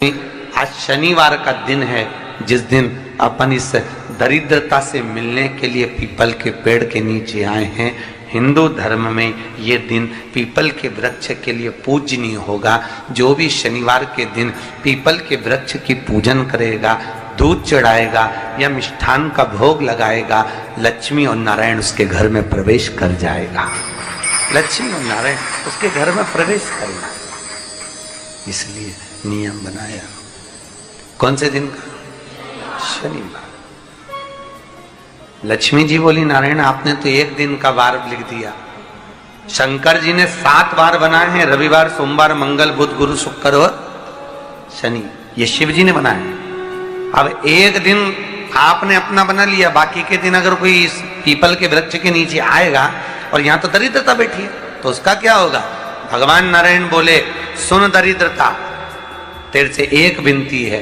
आज शनिवार का दिन है, जिस दिन अपन इस दरिद्रता से मिलने के लिए पीपल के पेड़ के नीचे आए हैं। हिंदू धर्म में ये दिन पीपल के वृक्ष के लिए पूजनीय होगा। जो भी शनिवार के दिन पीपल के वृक्ष की पूजन करेगा, दूध चढ़ाएगा या मिष्ठान का भोग लगाएगा, लक्ष्मी और नारायण उसके घर में प्रवेश कर जाएगा। लक्ष्मी और नारायण उसके घर में प्रवेश करेगा, इसलिए नियम बनाया। कौन से दिन का? शनिवार। लक्ष्मी जी बोली, नारायण आपने तो एक दिन का वार लिख दिया। शंकर जी ने 7 वार बनाए हैं, रविवार, सोमवार, मंगल, बुध, गुरु, शुक्र और शनि। ये शिव जी ने बनाए। अब एक दिन आपने अपना बना लिया, बाकी के दिन अगर कोई इस पीपल के वृक्ष के नीचे आएगा और यहां तो दरिद्रता बैठी है, तो उसका क्या होगा? भगवान नारायण बोले, सुन दरिद्रता, तेरे से एक विनती है,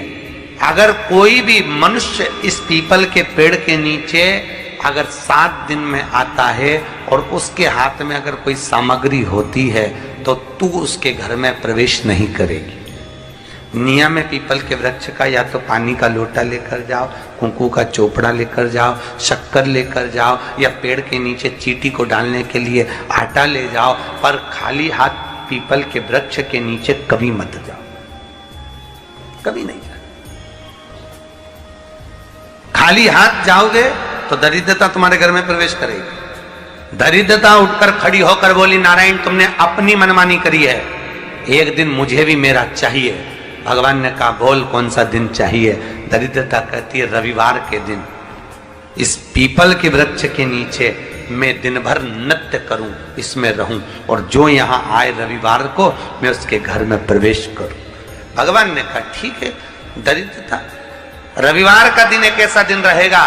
अगर कोई भी मनुष्य इस पीपल के पेड़ के नीचे अगर 7 दिन में आता है और उसके हाथ में अगर कोई सामग्री होती है तो तू उसके घर में प्रवेश नहीं करेगी। नियम में पीपल के वृक्ष का या तो पानी का लोटा लेकर जाओ, कुंकू का चोपड़ा लेकर जाओ, शक्कर लेकर जाओ, या पेड़ के नीचे चींटी को डालने के लिए आटा ले जाओ, पर खाली हाथ पीपल के वृक्ष के नीचे कभी मत जाओ, कभी नहीं जाओ। खाली हाथ जाओगे तो दरिद्रता तुम्हारे घर में प्रवेश करेगी। दरिद्रता उठकर खड़ी होकर बोली, नारायण तुमने अपनी मनमानी करी है, एक दिन मुझे भी मेरा चाहिए। भगवान ने कहा, बोल कौन सा दिन चाहिए? दरिद्रता कहती है, रविवार के दिन इस पीपल के वृक्ष के नीचे मैं दिन भर नृत्य करूं, इसमें रहूं, और जो यहां आए रविवार को मैं उसके घर में प्रवेश करूं। भगवान ने कहा, ठीक है। दरिद्रता, रविवार का दिन एक ऐसा दिन रहेगा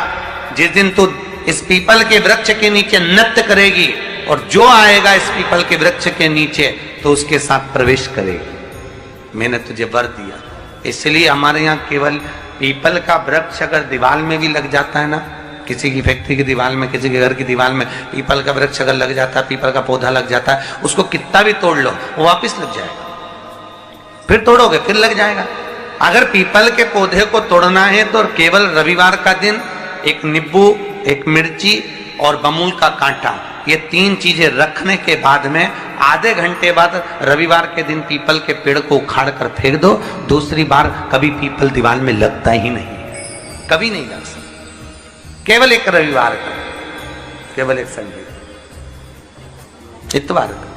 जिस दिन तू इस पीपल के वृक्ष के नीचे नृत्य करेगी, और जो आएगा इस पीपल के वृक्ष के नीचे तो उसके साथ प्रवेश करेगी। मैंने तुझे वर दिया। इसलिए हमारे यहाँ केवल पीपल का वृक्ष अगर दीवार में भी लग जाता है ना, किसी की फैक्ट्री की दीवार में, किसी के घर की दीवार में पीपल का वृक्ष अगर लग जाता है, पीपल का पौधा लग जाता है, उसको कितना भी तोड़ लो वो वापिस लग जाएगा। फिर तोड़ोगे फिर लग जाएगा। अगर पीपल के पौधे को तोड़ना है तो केवल रविवार का दिन एक नींबू, एक मिर्ची और बमूल का कांटा, ये 3 चीजें रखने के बाद में आधे घंटे बाद रविवार के दिन पीपल के पेड़ को उखाड़ कर फेंक दो। दूसरी बार कभी पीपल दीवार में लगता ही नहीं, कभी नहीं लग सकता। केवल एक रविवार का, केवल एक संडे, इतवार का।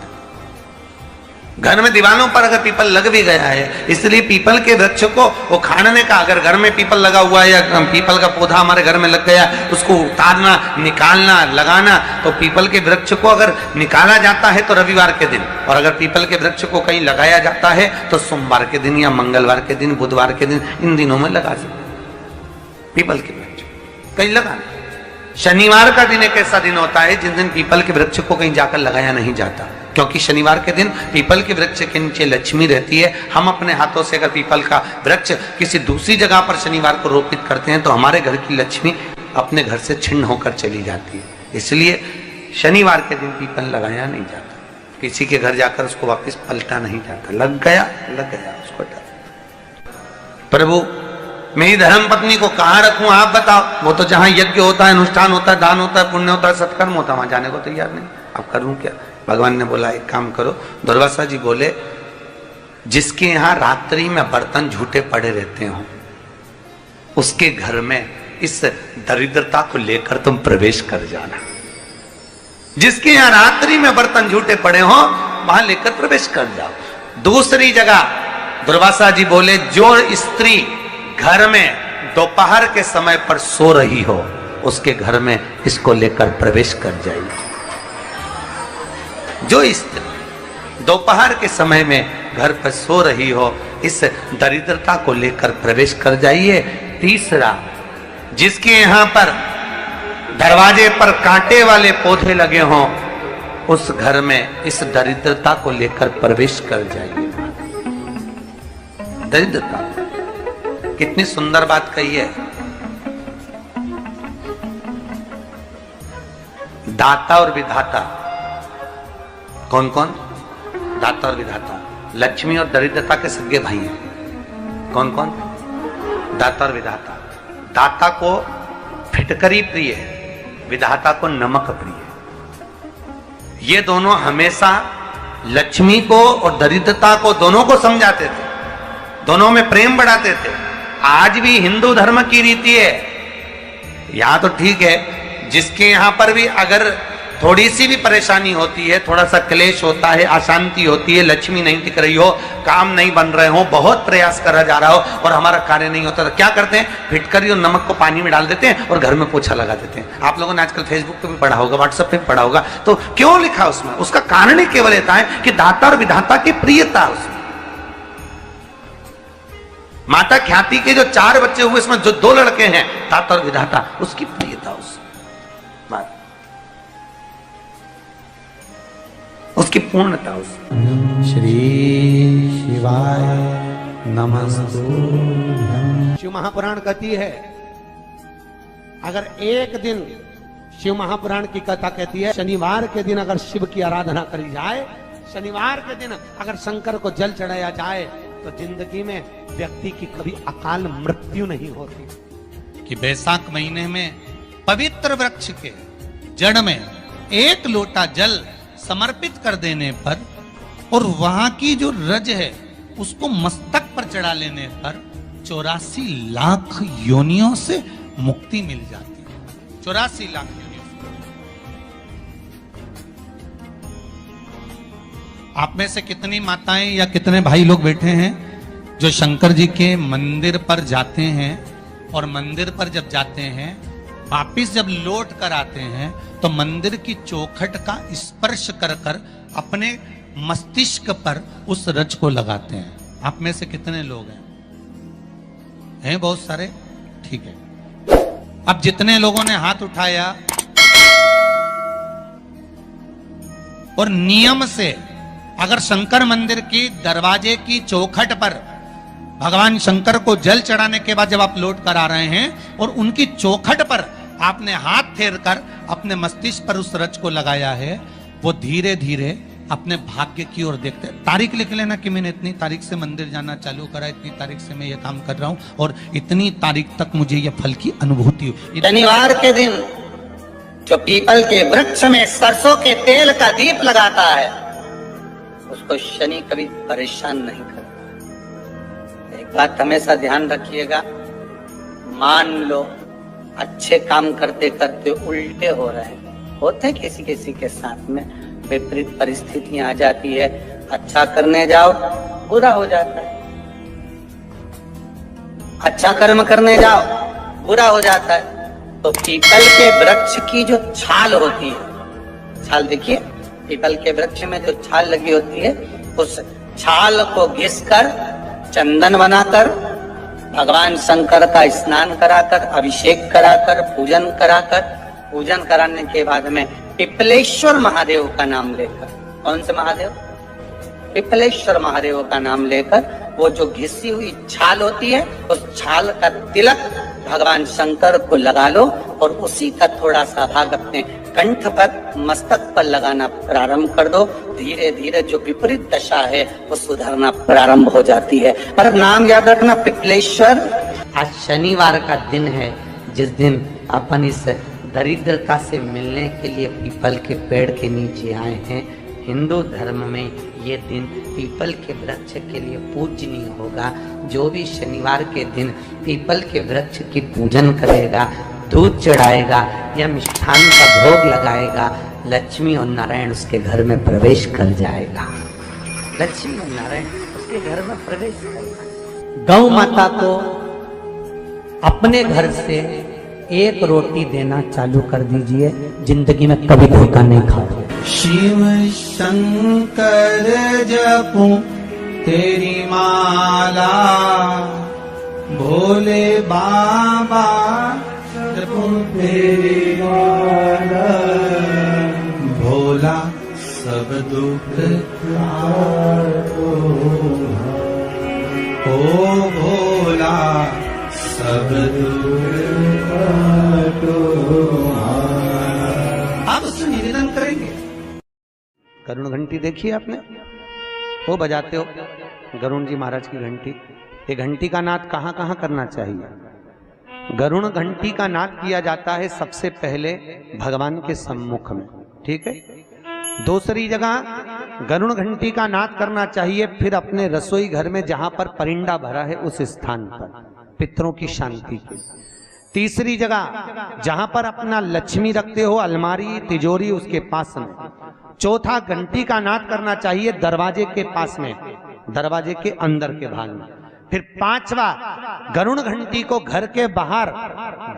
घर में दीवानों पर अगर पीपल लग भी गया है, इसलिए पीपल के वृक्ष को उखाड़ने का, अगर घर में पीपल लगा हुआ है या पीपल का पौधा हमारे घर में लग गया, उसको उतारना, निकालना, लगाना, तो पीपल के वृक्ष को अगर निकाला जाता है तो रविवार के दिन, और अगर पीपल के वृक्ष को कहीं लगाया जाता है तो सोमवार के दिन या मंगलवार के दिन, बुधवार के दिन, इन दिनों में लगा सकते पीपल के वृक्ष कहीं लगाना। शनिवार का दिन एक ऐसा दिन होता है जिस दिन पीपल के वृक्ष को कहीं जाकर लगाया नहीं जाता, क्योंकि शनिवार के दिन पीपल के वृक्ष के नीचे लक्ष्मी रहती है। हम अपने हाथों से अगर पीपल का वृक्ष किसी दूसरी जगह पर शनिवार को रोपित करते हैं तो हमारे घर की लक्ष्मी अपने घर से छिन्न होकर चली जाती है। इसलिए शनिवार के दिन पीपल लगाया नहीं जाता, किसी के घर जाकर उसको वापस पलटा नहीं जाता। लग गया उसको डर। प्रभु मेरी धर्म पत्नी को कहाँ रखूं आप बताओ? वो तो जहां यज्ञ होता है, अनुष्ठान होता है, दान होता है, पुण्य होता है, सत्कर्म होता है, वहां जाने को तैयार नहीं। अब करूं क्या? भगवान ने बोला, एक काम करो। दुर्वासा जी बोले, जिसके यहां रात्रि में बर्तन झूठे पड़े रहते हो उसके घर में इस दरिद्रता को लेकर तुम प्रवेश कर जाना। जिसके यहां रात्रि में बर्तन झूठे पड़े हो वहां लेकर प्रवेश कर जाओ। दूसरी जगह दुर्वासा जी बोले, जो स्त्री घर में दोपहर के समय पर सो रही हो उसके घर में इसको लेकर प्रवेश कर जाइए। जो स्त्री दोपहर के समय में घर पर सो रही हो, इस दरिद्रता को लेकर प्रवेश कर जाइए। तीसरा, जिसके यहां पर दरवाजे पर कांटे वाले पौधे लगे हों उस घर में इस दरिद्रता को लेकर प्रवेश कर जाइए। दरिद्रता, कितनी सुंदर बात कही है। दाता और विधाता कौन कौन? दाता और विधाता, लक्ष्मी और दरिद्रता के सगे भाई हैं। कौन कौन? दाता और विधाता। दाता को फिटकरी प्रिय है, विधाता को नमक प्रिय। ये दोनों हमेशा लक्ष्मी को और दरिद्रता को दोनों को समझाते थे, दोनों में प्रेम बढ़ाते थे। आज भी हिंदू धर्म की रीति है, यहां तो ठीक है, जिसके यहां पर भी अगर थोड़ी सी भी परेशानी होती है, थोड़ा सा क्लेश होता है, अशांति होती है, लक्ष्मी नहीं टिक रही हो, काम नहीं बन रहे हो, बहुत प्रयास करा जा रहा हो और हमारा कार्य नहीं होता, तो क्या करते हैं? फिटकरी और नमक को पानी में डाल देते हैं और घर में पोछा लगा देते हैं। आप लोगों ने आजकल फेसबुक पे भी पढ़ा होगा, व्हाट्सएप पे भी पढ़ा होगा। तो क्यों लिखा उसमें? उसका कारण ही केवल ये है कि दाता और विधाता की प्रियता उसमें। माता ख्याति के जो 4 बच्चे हुए, इसमें जो 2 लड़के हैं, दाता और विधाता, उसकी प्रियता उसकी पूर्णता उसमें। श्री शिवाय नमस्तुभ्यं। शिव महापुराण कहती है, अगर एक दिन शिव महापुराण की कथा कहती है, शनिवार के दिन अगर शिव की आराधना करी जाए, शनिवार के दिन अगर शंकर को जल चढ़ाया जाए, तो जिंदगी में व्यक्ति की कभी अकाल मृत्यु नहीं होती। कि बैसाख महीने में पवित्र वृक्ष के जड़ में 1 लोटा जल समर्पित कर देने पर और वहां की जो रज है उसको मस्तक पर चढ़ा लेने पर 84 लाख योनियों से मुक्ति मिल जाती है। 84 लाख योनियों से। आप में से कितनी माताएं या कितने भाई लोग बैठे हैं जो शंकर जी के मंदिर पर जाते हैं और मंदिर पर जब जाते हैं, वापिस जब लौट कर आते हैं, तो मंदिर की चौखट का स्पर्श कर कर अपने मस्तिष्क पर उस रज को लगाते हैं? आप में से कितने लोग हैं बहुत सारे? ठीक है। अब जितने लोगों ने हाथ उठाया और नियम से अगर शंकर मंदिर की दरवाजे की चौखट पर भगवान शंकर को जल चढ़ाने के बाद जब आप लौट कर आ रहे हैं और उनकी चौखट पर आपने हाथ फेर कर अपने मस्तिष्क पर उस रज को लगाया है, वो धीरे धीरे अपने भाग्य की ओर देखते हैं। तारीख लिख लेना कि मैंने इतनी तारीख से मंदिर जाना चालू करा, इतनी तारीख से मैं ये काम कर रहा हूं और इतनी तारीख तक मुझे ये फल की अनुभूति हुई। शनिवार के दिन जो पीपल के वृक्ष में सरसों के तेल का दीप लगाता है, उसको शनि कभी परेशान नहीं करता। एक बात हमेशा ध्यान रखिएगा, मान लो अच्छे काम करते करते उल्टे हो रहे हैं, होते किसी किसी के साथ में, विपरीत परिस्थितियां आ जाती है, अच्छा करने जाओ बुरा हो जाता है, अच्छा कर्म करने जाओ बुरा हो जाता है। तो पीपल के वृक्ष की जो छाल होती है, छाल देखिए, पीपल के वृक्ष में जो छाल लगी होती है, उस छाल को घिसकर चंदन बनाकर भगवान शंकर का स्नान कराकर, अभिषेक कराकर, पूजन कराने के बाद में पिपलेश्वर महादेव का नाम लेकर, कौन से महादेव? पिपलेश्वर महादेव का नाम लेकर वो जो घिसी हुई छाल होती है, उस छाल का तिलक भगवान शंकर को लगा लो और उसी का थोड़ा सा भाग अपने कंठ पर, मस्तक पर लगाना प्रारंभ कर दो। धीरे धीरे जो विपरीत दशा है वो सुधरना प्रारंभ हो जाती है। पर नाम याद रखना, पिपलेश्वर। आज शनिवार का दिन है, जिस दिन अपन इस दरिद्रता से मिलने के लिए पीपल के पेड़ के नीचे आए हैं। हिंदू धर्म में ये दिन पीपल के वृक्ष के लिए पूजनीय होगा। जो भी शनिवार के दिन पीपल के वृक्ष की पूजन करेगा, दूध चढ़ाएगा या मिष्ठान का भोग लगाएगा, लक्ष्मी और नारायण उसके घर में प्रवेश कर जाएगा। लक्ष्मी और नारायण उसके घर में प्रवेश करेगा। गौ माता को अपने घर से 1 रोटी देना चालू कर दीजिए, जिंदगी में कभी धोखा नहीं खाओगे। शिव शंकर जपूं तेरी माला, भोले बाबा जपूं तेरी माला, भोला सब दुख काटो, ओ भोला सब दुख काटो। आप उससे निवेदन करेंगे। गरुण घंटी देखी आपने? वो बजाते हो गरुण जी महाराज की घंटी, ये घंटी का नाद कहाँ कहाँ करना चाहिए? गरुण घंटी का नाद किया जाता है सबसे पहले भगवान के सम्मुख में, ठीक है। दूसरी जगह गरुण घंटी का नाद करना चाहिए फिर अपने रसोई घर में जहां पर परिंदा भरा है उस स्थान पर, पितरों की शांति के। तीसरी जगह जहां पर अपना लक्ष्मी रखते हो, अलमारी तिजोरी उसके पास में। चौथा घंटी का नाद करना चाहिए दरवाजे के पास में, दरवाजे के अंदर के भाग में। फिर पांचवा गरुण घंटी को घर के बाहर,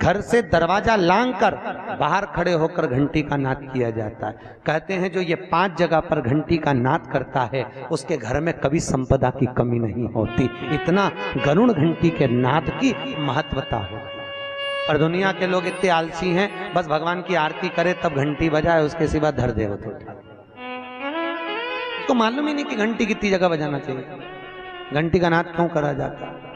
घर से दरवाजा लांग कर बाहर खड़े होकर घंटी का नाद किया जाता है। कहते हैं जो ये 5 जगह पर घंटी का नाद करता है उसके घर में कभी संपदा की कमी नहीं होती। इतना गरुण घंटी के नाद की महत्वता है। पर दुनिया के लोग इतने आलसी हैं, बस भगवान की आरती करे तब घंटी बजाए, उसके सिवा धर दे होते। उसको मालूम ही नहीं कि घंटी कितनी जगह बजाना चाहिए, घंटी का नाद क्यों करा जाता है।